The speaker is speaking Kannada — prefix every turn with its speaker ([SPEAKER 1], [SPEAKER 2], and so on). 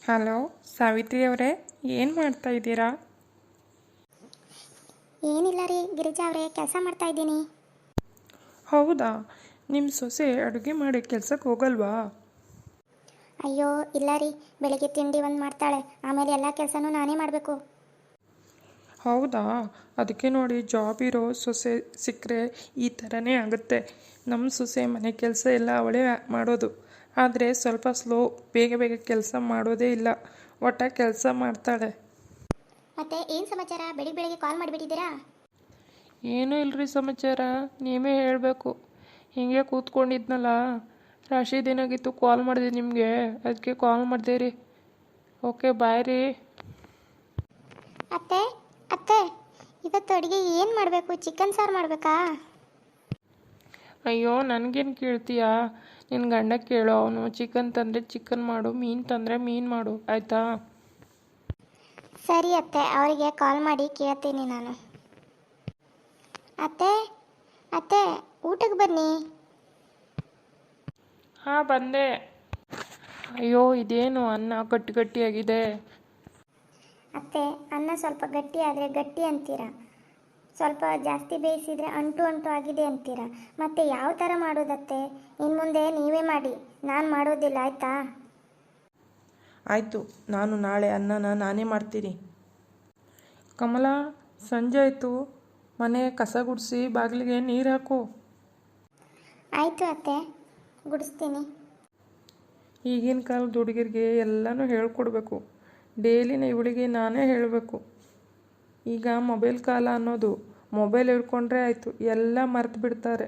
[SPEAKER 1] ಹಲೋ ಸಾವಿತ್ರಿ ಅವರೇ, ಏನು ಮಾಡ್ತಾ ಇದ್ದೀರಾ?
[SPEAKER 2] ಏನಿಲ್ಲ ರೀ ಗಿರಿಜಾ ಅವರೇ, ಕೆಲಸ ಮಾಡ್ತಾ ಇದ್ದೀನಿ.
[SPEAKER 1] ಹೌದಾ, ನಿಮ್ಮ ಸೊಸೆ ಅಡುಗೆ ಮಾಡಿ ಕೆಲ್ಸಕ್ಕೆ ಹೋಗಲ್ವಾ?
[SPEAKER 2] ಅಯ್ಯೋ ಇಲ್ಲ ರೀ, ಬೆಳಿಗ್ಗೆ ತಿಂಡಿ ಒಂದು ಮಾಡ್ತಾಳೆ, ಆಮೇಲೆ ಎಲ್ಲ ಕೆಲಸನೂ ನಾನೇ ಮಾಡಬೇಕು.
[SPEAKER 1] ಹೌದಾ, ಅದಕ್ಕೆ ನೋಡಿ ಜಾಬ್ ಇರೋ ಸೊಸೆ ಸಿಕ್ಕರೆ ಈ ಥರನೇ ಆಗುತ್ತೆ. ನಮ್ಮ ಸೊಸೆ ಮನೆ ಕೆಲಸ ಎಲ್ಲ ಅವಳೇ ಮಾಡೋದು, ಆದರೆ ಸ್ವಲ್ಪ ಸ್ಲೋ, ಬೇಗ ಬೇಗ ಕೆಲಸ ಮಾಡೋದೇ ಇಲ್ಲ, ಒಟ್ಟ ಕೆಲಸ ಮಾಡ್ತಾಳೆ.
[SPEAKER 2] ಮತ್ತೆ ಏನು ಸಮಾಚಾರ, ಬೆಳಿಗ್ಗೆ ಬೆಳಿಗ್ಗೆ ಕಾಲ್ ಮಾಡಿಬಿಟ್ಟಿದ್ದೀರಾ?
[SPEAKER 1] ಏನೂ ಇಲ್ಲರಿ ಸಮಾಚಾರ, ನೀವೇ ಹೇಳಬೇಕು. ಹೀಗೆ ಕೂತ್ಕೊಂಡಿದ್ನಲ್ಲ, ರಾಶಿ ದಿನಾಗಿತ್ತು, ಕಾಲ್ ಮಾಡಿದೆ ನಿಮಗೆ, ಅದಕ್ಕೆ ಕಾಲ್ ಮಾಡಿದೆ ರೀ. ಓಕೆ ಬಾಯ್ ರೀ.
[SPEAKER 2] ಅತ್ತೆ ಅತ್ತೆ, ಇವತ್ತು ಅಡುಗೆ ಏನು ಮಾಡಬೇಕು? ಚಿಕನ್ ಸಾರು ಮಾಡಬೇಕಾ?
[SPEAKER 1] ಅಯ್ಯೋ ನನಗೇನು ಕೇಳ್ತೀಯಾ, ನಿನ್ನ ಗಂಡ ಕೇಳೋ, ಅವನು ಚಿಕನ್ ತಂದರೆ ಚಿಕನ್ ಮಾಡು, ಮೀನು ತಂದರೆ ಮೀನು ಮಾಡು, ಆಯಿತಾ?
[SPEAKER 2] ಸರಿ ಅತ್ತೆ, ಅವರಿಗೆ ಕಾಲ್ ಮಾಡಿ ಕೇಳ್ತೀನಿ ನಾನು. ಅತ್ತೆ ಅತ್ತೆ, ಊಟಕ್ಕೆ ಬನ್ನಿ.
[SPEAKER 1] ಹಾಂ ಬಂದೆ. ಅಯ್ಯೋ ಇದೇನು ಅನ್ನ ಗಟ್ಟಿ ಗಟ್ಟಿಯಾಗಿದೆ.
[SPEAKER 2] ಅತ್ತೆ, ಅನ್ನ ಸ್ವಲ್ಪ ಗಟ್ಟಿ ಆದರೆ ಗಟ್ಟಿ ಅಂತೀರಾ, ಸ್ವಲ್ಪ ಜಾಸ್ತಿ ಬೇಯಿಸಿದರೆ ಅಂಟು ಅಂಟು ಆಗಿದೆ ಅಂತೀರಾ. ಮತ್ತೆ ಯಾವ ಥರ ಮಾಡೋದತ್ತೆ? ಇನ್ನು ಮುಂದೆ ನೀವೇ ಮಾಡಿ, ನಾನು ಮಾಡೋದಿಲ್ಲ, ಆಯಿತಾ?
[SPEAKER 1] ಆಯಿತು, ನಾನು ನಾಳೆ ಅನ್ನನ ನಾನೇ ಮಾಡ್ತೀನಿ. ಕಮಲ, ಸಂಜೆ ಆಯಿತು, ಮನೆ ಕಸ ಗುಡಿಸಿ ಬಾಗಿಲಿಗೆ ನೀರು ಹಾಕು.
[SPEAKER 2] ಆಯಿತು ಅತ್ತೆ, ಗುಡಿಸ್ತೀನಿ.
[SPEAKER 1] ಈಗಿನ ಕಾಲದ ಹುಡುಗರಿಗೆ ಎಲ್ಲನೂ ಹೇಳ್ಕೊಡ್ಬೇಕು, ಡೈಲಿನ ಇವಳಿಗೆ ನಾನೇ ಹೇಳಬೇಕು. ಈಗ ಮೊಬೈಲ್ ಕಾಲ ಅನ್ನೋದು, ಮೊಬೈಲ್ ಹಿಡ್ಕೊಂಡ್ರೆ ಆಯಿತು, ಎಲ್ಲ ಮರೆತು ಬಿಡ್ತಾರೆ.